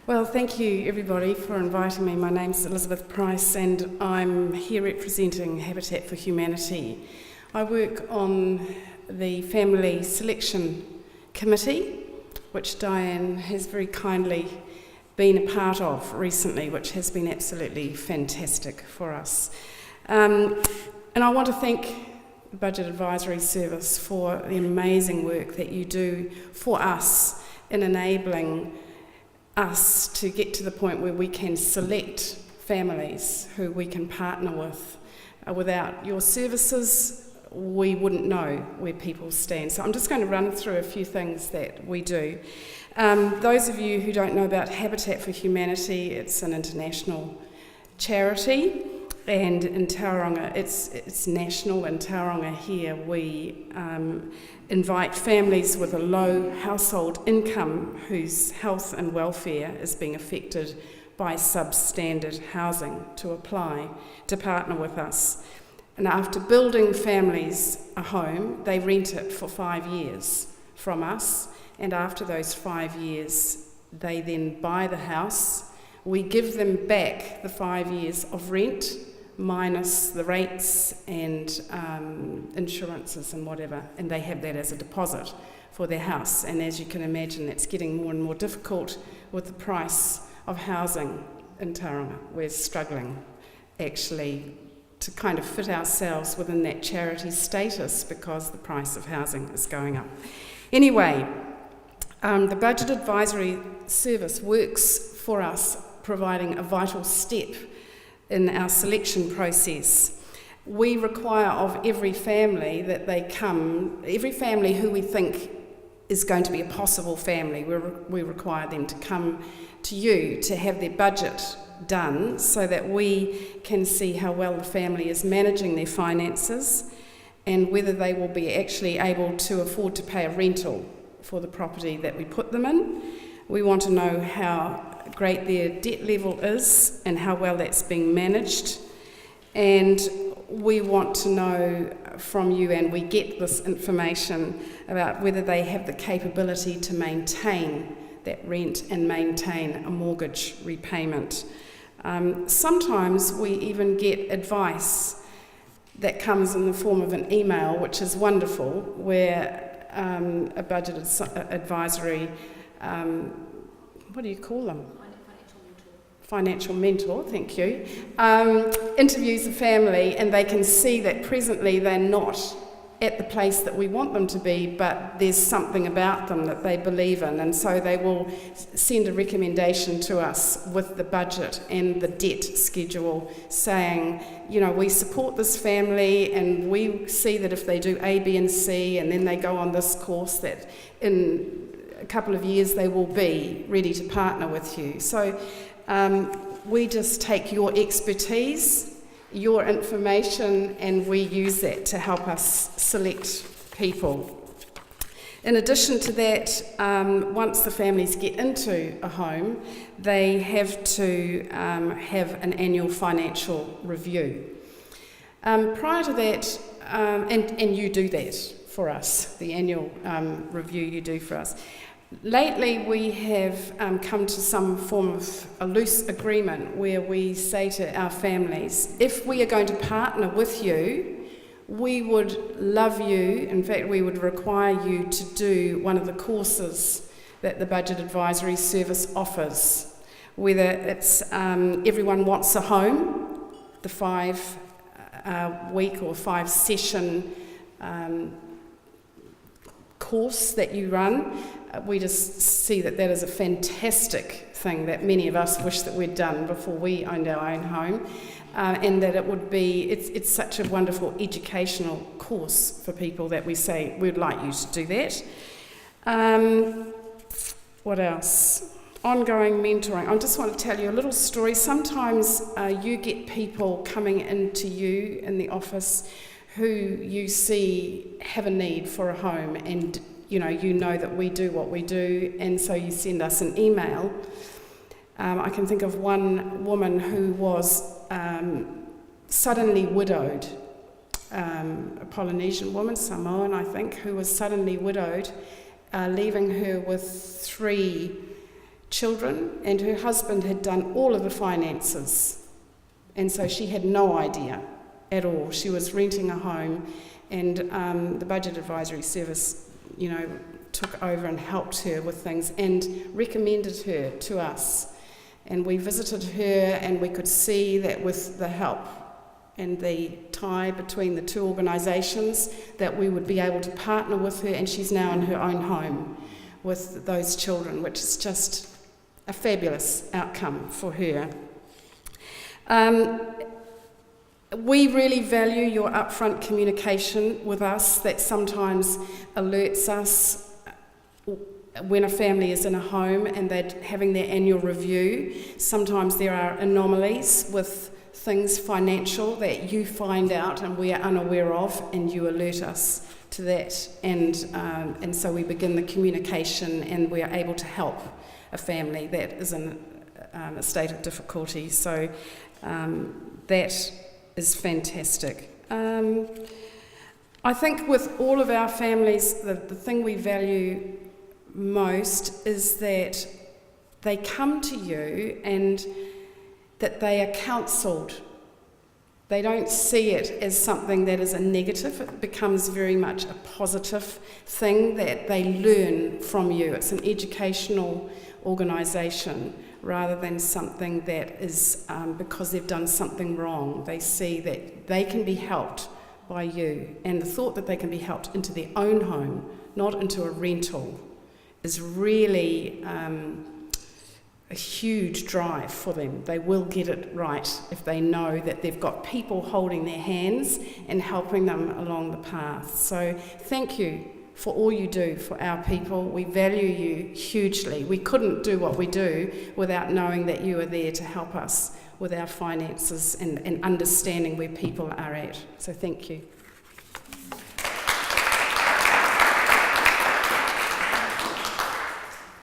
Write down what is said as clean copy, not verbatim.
Well, thank you everybody for inviting me. My name's Elizabeth Price and I'm here representing Habitat for Humanity. I work on the Family Selection Committee, which Diane has very kindly been a part of recently, which has been absolutely fantastic for us. And I want to thank the Budget Advisory Service for the amazing work that you do for us in enabling us to get to the point where we can select families who we can partner with. Without your services, we wouldn't know where people stand. So I'm just going to run through a few things that we do. Those of you who don't know about Habitat for Humanity, it's an international charity, and in Tauranga, it's national. In Tauranga here, we invite families with a low household income whose health and welfare is being affected by substandard housing to apply to partner with us. And after building families a home, they rent it for 5 years from us, and after those 5 years, they then buy the house. We give them back the 5 years of rent, minus the rates and insurances and whatever, and they have that as a deposit for their house. And as you can imagine, it's getting more and more difficult with the price of housing in Tauranga. We're struggling actually to kind of fit ourselves within that charity status because the price of housing is going up. Anyway, the Budget Advisory Service works for us, providing a vital step in our selection process. We require of every family that they come, every family who we think is going to be a possible family, we require them to come to you to have their budget done so that we can see how well the family is managing their finances and whether they will be actually able to afford to pay a rental for the property that we put them in. We want to know how great their debt level is and how well that's being managed. And we want to know from you, and we get this information about whether they have the capability to maintain that rent and maintain a mortgage repayment. Sometimes we even get advice that comes in the form of an email, which is wonderful, where a budget advisory, what do you call them? Financial mentor, thank you, interviews a family and they can see that presently they're not at the place that we want them to be, but there's something about them that they believe in, and so they will send a recommendation to us with the budget and the debt schedule saying, you know, we support this family and we see that if they do A, B and C and then they go on this course that in a couple of years they will be ready to partner with you. So we just take your expertise, your information, and we use that to help us select people. In addition to that, once the families get into a home, they have to have an annual financial review. Prior to that, and you do that for us, the annual review you do for us. Lately we have come to some form of a loose agreement where we say to our families, if we are going to partner with you, we would love you, in fact we would require you to do one of the courses that the Budget Advisory Service offers, whether it's Everyone Wants a Home, the 5-week or 5-session course that you run. We just see that that is a fantastic thing that many of us wish that we'd done before we owned our own home, and that it would be, it's such a wonderful educational course for people that we say we'd like you to do that. What else? Ongoing mentoring. I just want to tell you a little story. Sometimes you get people coming into you in the office who you see have a need for a home, and you know that we do what we do, and so you send us an email. I can think of one woman who was suddenly widowed, a Polynesian woman, Samoan I think, who was suddenly widowed, leaving her with 3 children, and her husband had done all of the finances. And so she had no idea at all. She was renting a home, and the Budget Advisory Service, took over and helped her with things and recommended her to us. And we visited her, and we could see that with the help and the tie between the two organisations, that we would be able to partner with her, and she's now in her own home with those children, which is just a fabulous outcome for her. We really value your upfront communication with us that sometimes alerts us when a family is in a home and they're having their annual review. Sometimes there are anomalies with things financial that you find out and we are unaware of, and you alert us to that. And so we begin the communication, and we are able to help a family that is in a state of difficulty. So that is fantastic. I think with all of our families, the thing we value most is that they come to you and that they are counselled. They don't see it as something that is a negative. It becomes very much a positive thing that they learn from you. It's an educational organisation rather than something that is because they've done something wrong. They see that they can be helped by you, and the thought that they can be helped into their own home, not into a rental, is really a huge drive for them. They will get it right if they know that they've got people holding their hands and helping them along the path. So thank you for all you do for our people. We value you hugely. We couldn't do what we do without knowing that you are there to help us with our finances and understanding where people are at. So thank you.